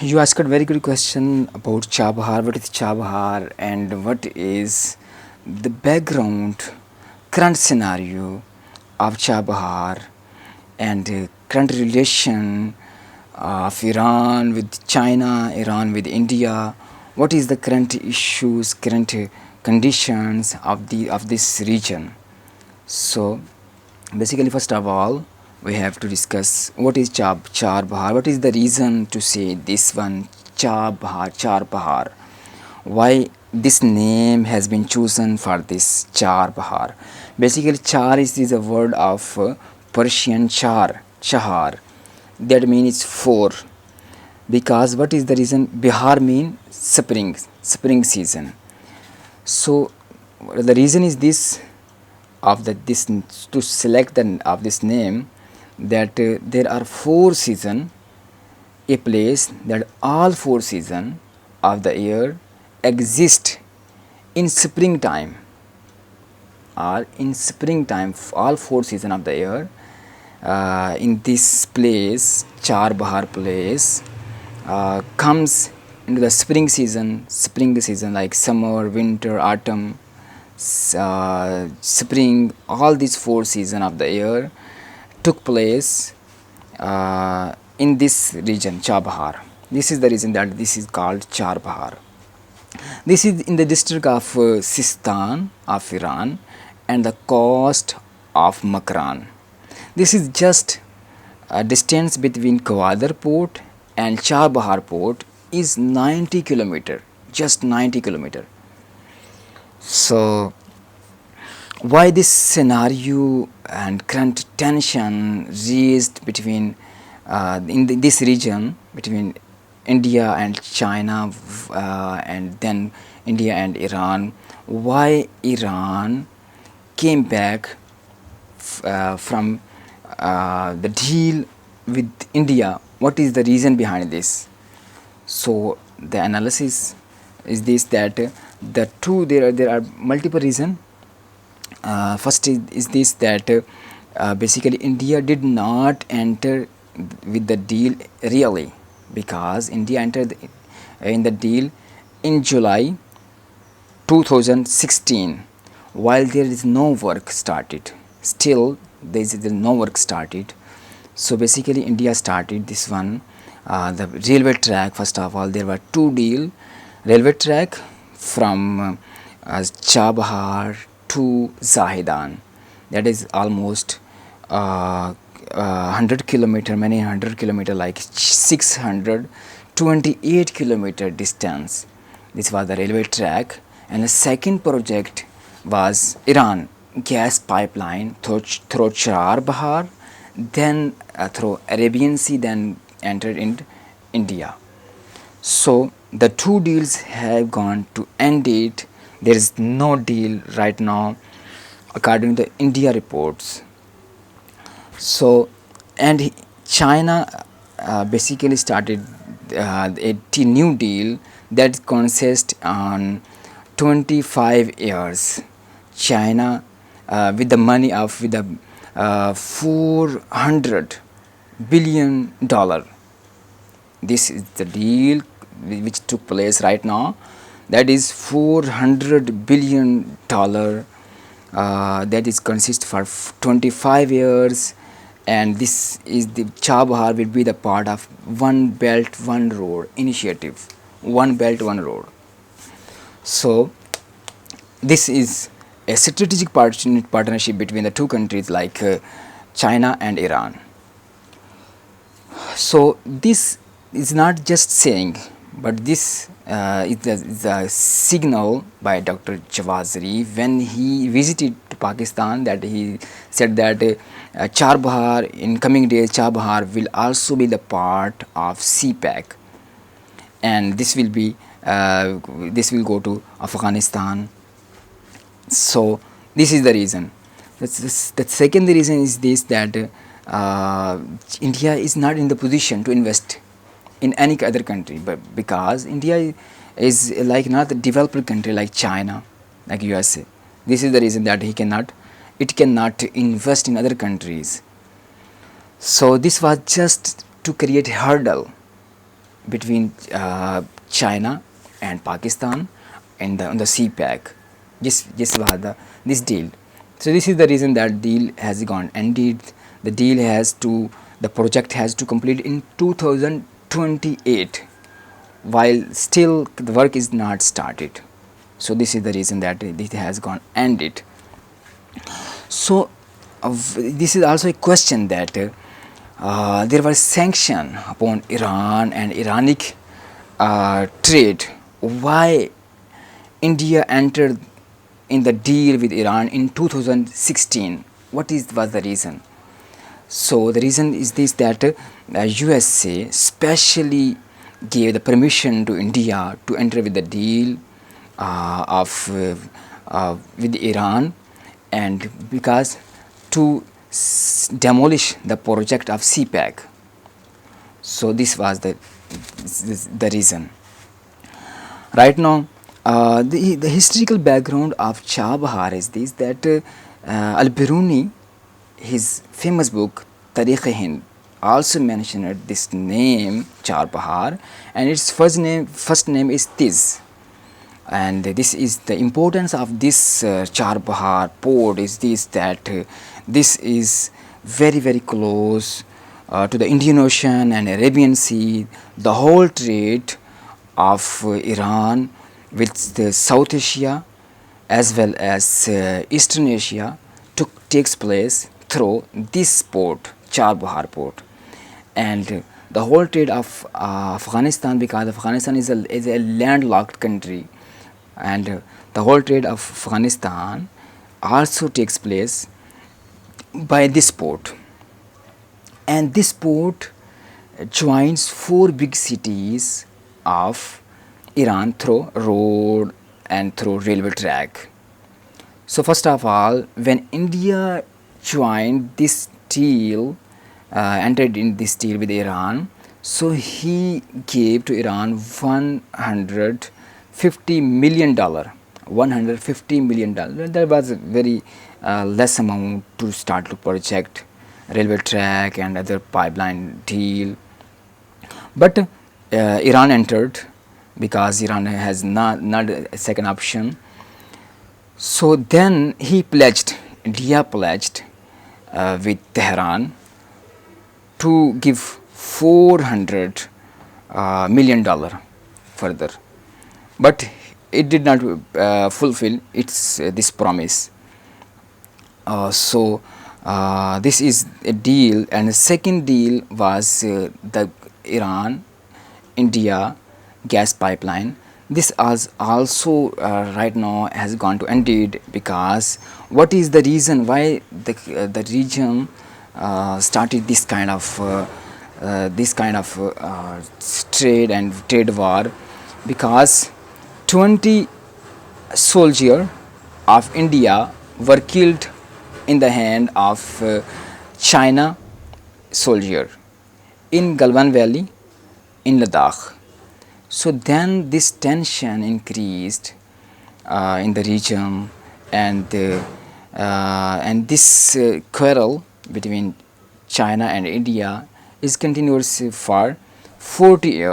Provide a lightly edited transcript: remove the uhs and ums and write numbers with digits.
You asked a very good question about Chabahar. What is Chabahar and what is the background, current scenario of Chabahar and current relation of Iran with China, Iran with India. What is the current issues, current conditions of this region? So basically, first of all, we have to discuss what is Char Bahar. What is the reason to say this one Char Bahar? Why this name has been chosen for this Char Bahar? Basically, Char is a word of Persian Chahar. That means four. Because what is the reason? Bihar mean spring season. So the reason is this of the this to select the of this name, that there are four season, a place that all four season of the year exist in springtime, or in springtime all four season of the year in this place Char Bahar place comes into the spring season like summer, winter, autumn, spring. All these four season of the year took place in this region Chabahar. This is the reason that this is called Charbahar. This is in the district of Sistan of Iran and the coast of Makran. This is just a distance between Gwadar port and Charbahar port is 90 kilometer, just 90 kilometer. So why this scenario and current tension raised between this region between India and China, and then India and Iran? Why Iran came back from the deal with India? What is the reason behind this? So the analysis is this, that the two there are multiple reason. First is this, that basically India did not enter with the deal really, because India entered in the deal in July 2016, while there is no work started. Still there is no work started. So basically India started this one, the railway track. First of all, there were two deal railway track from Chabahar to Zahedan. That is almost 100 kilometer, many 100 kilometer, like 628 kilometer distance. This was the railway track. And the second project was Iran gas pipeline through Char Bahar, then through Arabian Sea, then entered in India. So the two deals have gone to end it. There is no deal right now according to the India reports. So and China basically started a new deal that consists on 25 years. China with the money of with the 400 billion dollar. This is the deal which took place right now. That is 400 billion dollar. That is consist for 25 years, and this is the Chabahar will be the part of One Belt One Road initiative. One Belt One Road. So this is a strategic partnership between the two countries like China and Iran. So this is not just saying, but this is a signal by Dr. Jawad Zarif when he visited to Pakistan, that he said that Charbahar in coming days, Charbahar will also be the part of CPEC, and this will go to Afghanistan. So this is the reason. The second reason is this, that India is not in the position to invest in any other country, but because India is like not a developed country like China, like USA. This is the reason that it cannot invest in other countries. So this was just to create hurdle between China and Pakistan in the on the CPEC. This deal. So this is the reason that deal has gone ended. The project has to complete in 2028, while still the work is not started. So this is the reason that it has gone ended. So this is also a question that there was sanction upon Iran and Iranic trade. Why India entered in the deal with Iran in 2016? Was the reason? So the reason is this, that USA specially gave the permission to India to enter with the deal of with Iran, and because to demolish the project of CPEC. So this was the reason. Right now, the historical background of Chabahar is this, that Al-Biruni, his famous book Tariq-e-Hind, also mentioned this name Chabahar, and its first name is Tiz. And this is the importance of this Chabahar port is this, that this is very close to the Indian Ocean and Arabian Sea. The whole trade of Iran with the South Asia as well as Eastern Asia takes place through this port, Chabahar port. And the whole trade of Afghanistan, because Afghanistan is a landlocked country, and the whole trade of Afghanistan also takes place by this port. And this port joins four big cities of Iran through road and through railway track. So first of all, when India joined this deal, entered in this deal with Iran, so he gave to Iran $150 million. $150 million. That was a very less amount to start the project, railway track and other pipeline deal. But Iran entered because Iran has not a second option. So then India pledged with Tehran to give $400 million further, but it did not fulfill its this promise. This is a deal, and the second deal was the Iran India gas pipeline. This also right now has gone to ended, because what is the reason why the region started this kind of trade war? Because 20 soldiers of India were killed in the hand of China soldier in Galwan Valley in Ladakh. So then this tension increased in the region, and this quarrel between China and India is continuous for 40 years.